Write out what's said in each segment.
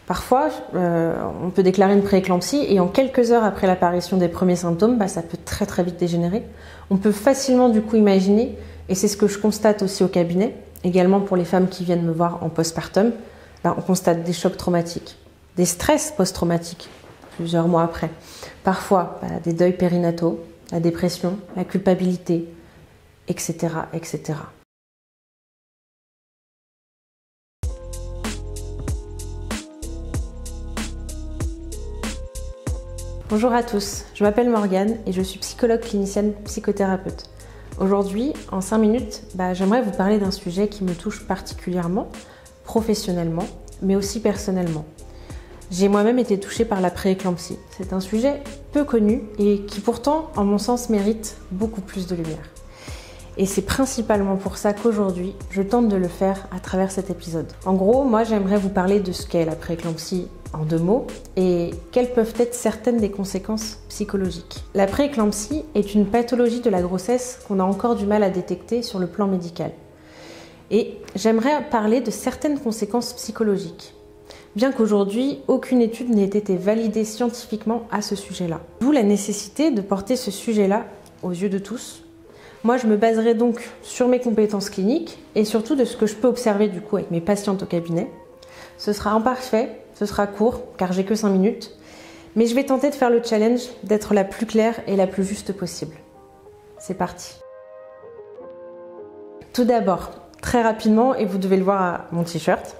Parfois, on peut déclarer une prééclampsie et en quelques heures après l'apparition des premiers symptômes, ça peut très très vite dégénérer. On peut facilement du coup imaginer, et c'est ce que je constate aussi au cabinet, également pour les femmes qui viennent me voir en postpartum, on constate des chocs traumatiques, des stress post-traumatiques plusieurs mois après. Parfois, des deuils périnataux, la dépression, la culpabilité, etc., etc. Bonjour à tous, je m'appelle Morgane et je suis psychologue clinicienne psychothérapeute. Aujourd'hui, en 5 minutes, j'aimerais vous parler d'un sujet qui me touche particulièrement, professionnellement, mais aussi personnellement. J'ai moi-même été touchée par la prééclampsie. C'est un sujet peu connu et qui pourtant, en mon sens, mérite beaucoup plus de lumière. Et c'est principalement pour ça qu'aujourd'hui, je tente de le faire à travers cet épisode. En gros, moi j'aimerais vous parler de ce qu'est la prééclampsie en 2 mots et quelles peuvent être certaines des conséquences psychologiques. La prééclampsie est une pathologie de la grossesse qu'on a encore du mal à détecter sur le plan médical. Et j'aimerais parler de certaines conséquences psychologiques, bien qu'aujourd'hui, aucune étude n'ait été validée scientifiquement à ce sujet-là. D'où la nécessité de porter ce sujet-là aux yeux de tous. Moi, je me baserai donc sur mes compétences cliniques et surtout de ce que je peux observer du coup avec mes patientes au cabinet. Ce sera imparfait, ce sera court, car j'ai que 5 minutes, mais je vais tenter de faire le challenge d'être la plus claire et la plus juste possible. C'est parti. Tout d'abord, très rapidement, et vous devez le voir à mon t-shirt,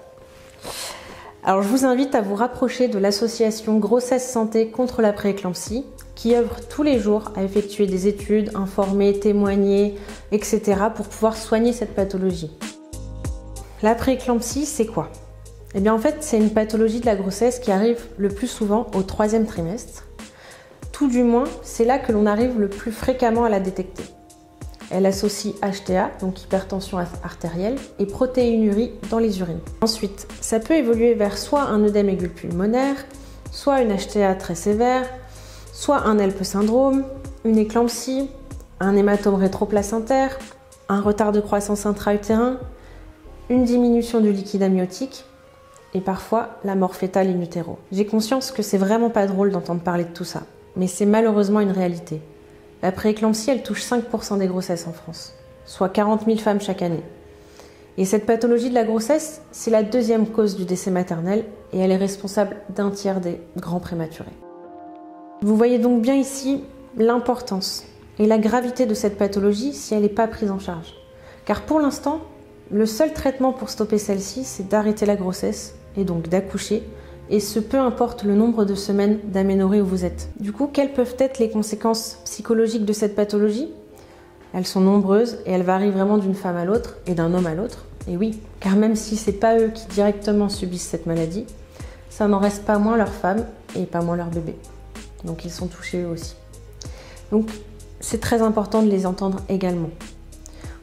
alors je vous invite à vous rapprocher de l'association Grossesse Santé contre la prééclampsie, qui œuvre tous les jours à effectuer des études, informer, témoigner, etc. pour pouvoir soigner cette pathologie. La prééclampsie, c'est quoi ? Eh bien en fait, c'est une pathologie de la grossesse qui arrive le plus souvent au 3e trimestre. Tout du moins, c'est là que l'on arrive le plus fréquemment à la détecter. Elle associe HTA, donc hypertension artérielle, et protéinurie dans les urines. Ensuite, ça peut évoluer vers soit un œdème aigu pulmonaire, soit une HTA très sévère, soit un HELLP syndrome, une éclampsie, un hématome rétroplacentaire, un retard de croissance intra-utérin, une diminution du liquide amniotique et parfois la mort fœtale in utero. J'ai conscience que c'est vraiment pas drôle d'entendre parler de tout ça, mais c'est malheureusement une réalité. La prééclampsie, elle touche 5% des grossesses en France, soit 40 000 femmes chaque année. Et cette pathologie de la grossesse, c'est la 2e cause du décès maternel et elle est responsable d'un tiers des grands prématurés. Vous voyez donc bien ici l'importance et la gravité de cette pathologie si elle n'est pas prise en charge. Car pour l'instant, le seul traitement pour stopper celle-ci, c'est d'arrêter la grossesse et donc d'accoucher, et ce peu importe le nombre de semaines d'aménorrhée où vous êtes. Du coup, quelles peuvent être les conséquences psychologiques de cette pathologie ? Elles sont nombreuses et elles varient vraiment d'une femme à l'autre et d'un homme à l'autre. Et oui, car même si ce n'est pas eux qui directement subissent cette maladie, ça n'en reste pas moins leur femme et pas moins leur bébé. Donc ils sont touchés eux aussi. Donc c'est très important de les entendre également.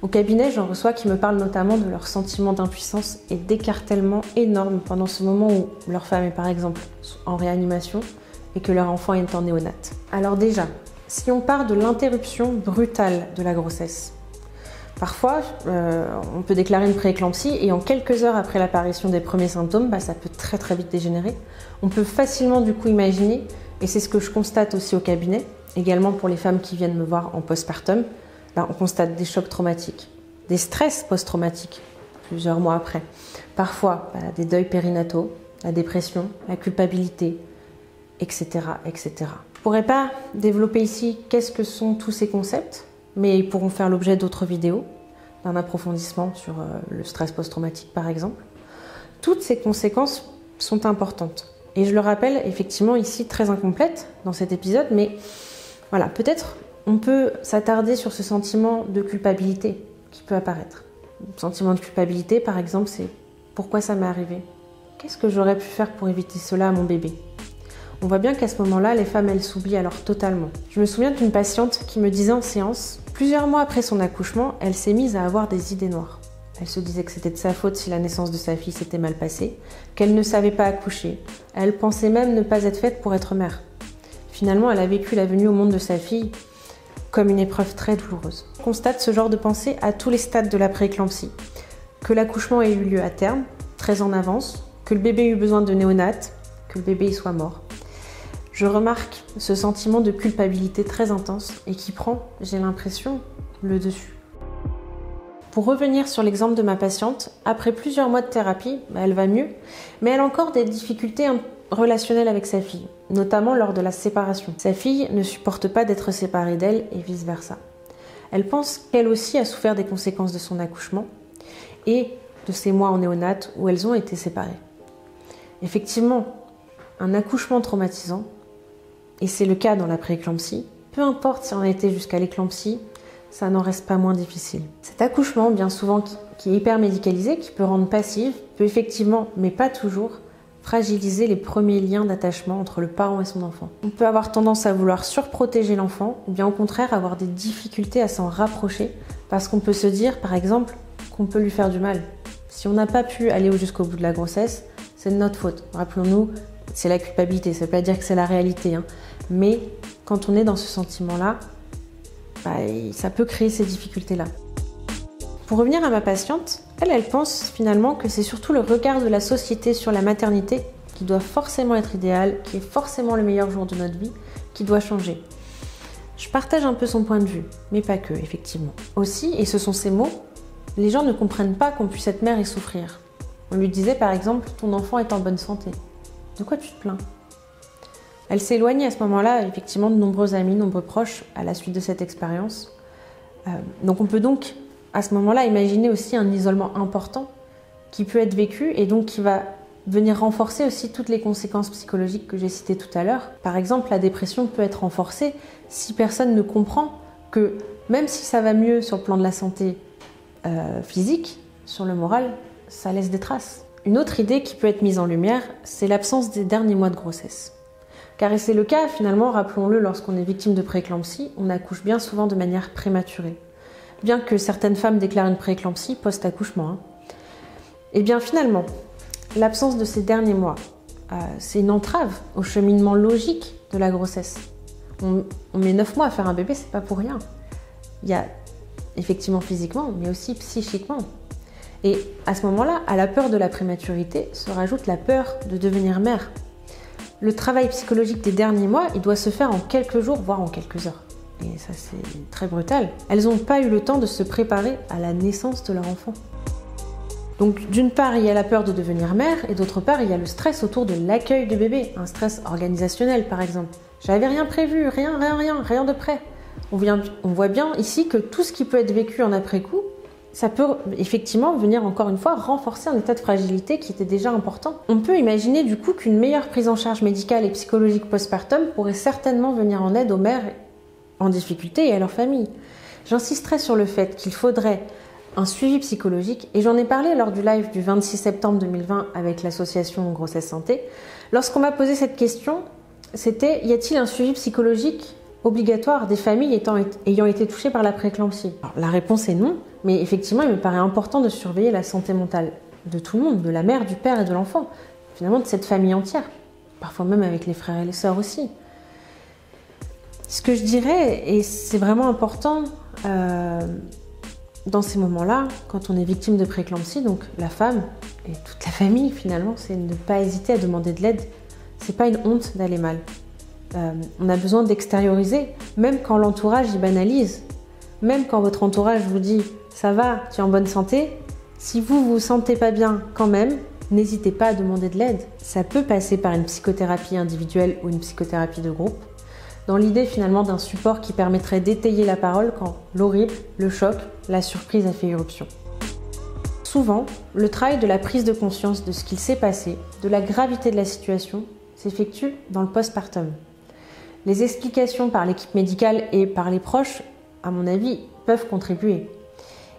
Au cabinet, j'en reçois qui me parlent notamment de leur sentiment d'impuissance et d'écartèlement énorme pendant ce moment où leur femme est par exemple en réanimation et que leur enfant est en néonate. Alors déjà, si on part de l'interruption brutale de la grossesse, parfois on peut déclarer une prééclampsie et en quelques heures après l'apparition des premiers symptômes, ça peut très très vite dégénérer. On peut facilement du coup imaginer, et c'est ce que je constate aussi au cabinet, également pour les femmes qui viennent me voir en postpartum, on constate des chocs traumatiques, des stress post-traumatiques plusieurs mois après. Parfois, des deuils périnataux, la dépression, la culpabilité, etc., etc. Je ne pourrais pas développer ici qu'est-ce que sont tous ces concepts, mais ils pourront faire l'objet d'autres vidéos, d'un approfondissement sur le stress post-traumatique par exemple. Toutes ces conséquences sont importantes. Et je le rappelle, effectivement, ici, très incomplète dans cet épisode, mais voilà, peut-être on peut s'attarder sur ce sentiment de culpabilité qui peut apparaître. Le sentiment de culpabilité, par exemple, c'est « pourquoi ça m'est arrivé ? Qu'est-ce que j'aurais pu faire pour éviter cela à mon bébé ?» On voit bien qu'à ce moment-là, les femmes, elles s'oublient alors totalement. Je me souviens d'une patiente qui me disait en séance, plusieurs mois après son accouchement, elle s'est mise à avoir des idées noires. Elle se disait que c'était de sa faute si la naissance de sa fille s'était mal passée, qu'elle ne savait pas accoucher. Elle pensait même ne pas être faite pour être mère. Finalement, elle a vécu la venue au monde de sa fille comme une épreuve très douloureuse. On constate ce genre de pensée à tous les stades de la prééclampsie. Que l'accouchement ait eu lieu à terme, très en avance, que le bébé eut besoin de néonate, que le bébé y soit mort. Je remarque ce sentiment de culpabilité très intense et qui prend, j'ai l'impression, le dessus. Pour revenir sur l'exemple de ma patiente, après plusieurs mois de thérapie, elle va mieux, mais elle a encore des difficultés relationnelles avec sa fille, notamment lors de la séparation. Sa fille ne supporte pas d'être séparée d'elle et vice-versa. Elle pense qu'elle aussi a souffert des conséquences de son accouchement et de ces mois en néonate où elles ont été séparées. Effectivement, un accouchement traumatisant, et c'est le cas dans la prééclampsie, peu importe si on a été jusqu'à l'éclampsie, ça n'en reste pas moins difficile. Cet accouchement, bien souvent, qui est hyper médicalisé, qui peut rendre passive, peut effectivement, mais pas toujours, fragiliser les premiers liens d'attachement entre le parent et son enfant. On peut avoir tendance à vouloir surprotéger l'enfant, ou bien au contraire avoir des difficultés à s'en rapprocher, parce qu'on peut se dire, par exemple, qu'on peut lui faire du mal. Si on n'a pas pu aller jusqu'au bout de la grossesse, c'est de notre faute. Rappelons-nous, c'est la culpabilité, ça ne veut pas dire que c'est la réalité, mais quand on est dans ce sentiment-là, ça peut créer ces difficultés-là. Pour revenir à ma patiente, elle pense finalement que c'est surtout le regard de la société sur la maternité qui doit forcément être idéal, qui est forcément le meilleur jour de notre vie, qui doit changer. Je partage un peu son point de vue, mais pas que, effectivement. Aussi, et ce sont ses mots, les gens ne comprennent pas qu'on puisse être mère et souffrir. On lui disait par exemple, ton enfant est en bonne santé. De quoi tu te plains ? Elle s'est éloignée à ce moment-là, effectivement, de nombreux amis, nombreux proches à la suite de cette expérience. Donc on peut donc, à ce moment-là, imaginer aussi un isolement important qui peut être vécu et donc qui va venir renforcer aussi toutes les conséquences psychologiques que j'ai citées tout à l'heure. Par exemple, la dépression peut être renforcée si personne ne comprend que même si ça va mieux sur le plan de la santé physique, sur le moral, ça laisse des traces. Une autre idée qui peut être mise en lumière, c'est l'absence des derniers mois de grossesse. Car c'est le cas, finalement, rappelons-le, lorsqu'on est victime de prééclampsie, on accouche bien souvent de manière prématurée. Bien que certaines femmes déclarent une prééclampsie post-accouchement. Et bien finalement, l'absence de ces derniers mois, c'est une entrave au cheminement logique de la grossesse. On met 9 mois à faire un bébé, c'est pas pour rien. Il y a effectivement physiquement, mais aussi psychiquement. Et à ce moment-là, à la peur de la prématurité se rajoute la peur de devenir mère. Le travail psychologique des derniers mois, il doit se faire en quelques jours, voire en quelques heures. Et ça, c'est très brutal. Elles n'ont pas eu le temps de se préparer à la naissance de leur enfant. Donc, d'une part, il y a la peur de devenir mère, et d'autre part, il y a le stress autour de l'accueil du bébé, un stress organisationnel, par exemple. J'avais rien prévu, rien de prêt. On voit bien ici que tout ce qui peut être vécu en après-coup, ça peut effectivement venir encore une fois renforcer un état de fragilité qui était déjà important. On peut imaginer du coup qu'une meilleure prise en charge médicale et psychologique postpartum pourrait certainement venir en aide aux mères en difficulté et à leur famille. J'insisterai sur le fait qu'il faudrait un suivi psychologique et j'en ai parlé lors du live du 26 septembre 2020 avec l'association Grossesse Santé. Lorsqu'on m'a posé cette question, c'était y a-t-il un suivi psychologique obligatoire des familles ayant été touchées par la prééclampsie ? La réponse est non. Mais effectivement, il me paraît important de surveiller la santé mentale de tout le monde, de la mère, du père et de l'enfant, finalement de cette famille entière, parfois même avec les frères et les sœurs aussi. Ce que je dirais, et c'est vraiment important dans ces moments-là, quand on est victime de prééclampsie, donc la femme et toute la famille finalement, c'est ne pas hésiter à demander de l'aide. C'est pas une honte d'aller mal. On a besoin d'extérioriser, même quand l'entourage y banalise, même quand votre entourage vous dit ça va, tu es en bonne santé, si vous vous sentez pas bien quand même, n'hésitez pas à demander de l'aide. Ça peut passer par une psychothérapie individuelle ou une psychothérapie de groupe, dans l'idée finalement d'un support qui permettrait d'étayer la parole quand l'horrible, le choc, la surprise a fait irruption. Souvent, le travail de la prise de conscience de ce qu'il s'est passé, de la gravité de la situation, s'effectue dans le postpartum. Les explications par l'équipe médicale et par les proches, à mon avis, peuvent contribuer.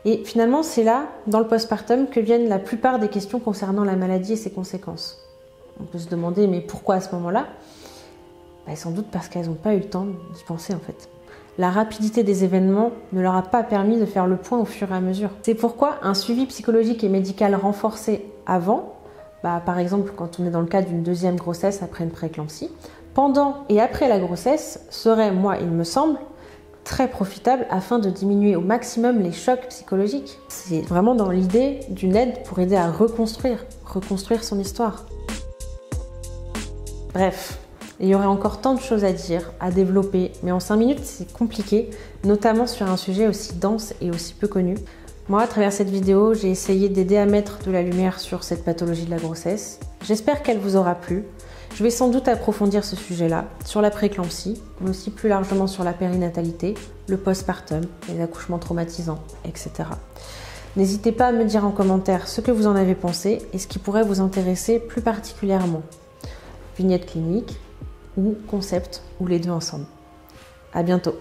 Et finalement, c'est là, dans le postpartum, que viennent la plupart des questions concernant la maladie et ses conséquences. On peut se demander, mais pourquoi à ce moment-là ? Sans doute parce qu'elles n'ont pas eu le temps d'y penser en fait. La rapidité des événements ne leur a pas permis de faire le point au fur et à mesure. C'est pourquoi un suivi psychologique et médical renforcé avant, par exemple quand on est dans le cas d'une deuxième grossesse après une prééclampsie, pendant et après la grossesse serait, moi il me semble, très profitable afin de diminuer au maximum les chocs psychologiques. C'est vraiment dans l'idée d'une aide pour aider à reconstruire son histoire. Bref, il y aurait encore tant de choses à dire, à développer, mais en 5 minutes c'est compliqué, notamment sur un sujet aussi dense et aussi peu connu. Moi, à travers cette vidéo, j'ai essayé d'aider à mettre de la lumière sur cette pathologie de la grossesse. J'espère qu'elle vous aura plu. Je vais sans doute approfondir ce sujet-là, sur la prééclampsie, mais aussi plus largement sur la périnatalité, le postpartum, les accouchements traumatisants, etc. N'hésitez pas à me dire en commentaire ce que vous en avez pensé et ce qui pourrait vous intéresser plus particulièrement. Vignette clinique ou concept ou les deux ensemble. À bientôt.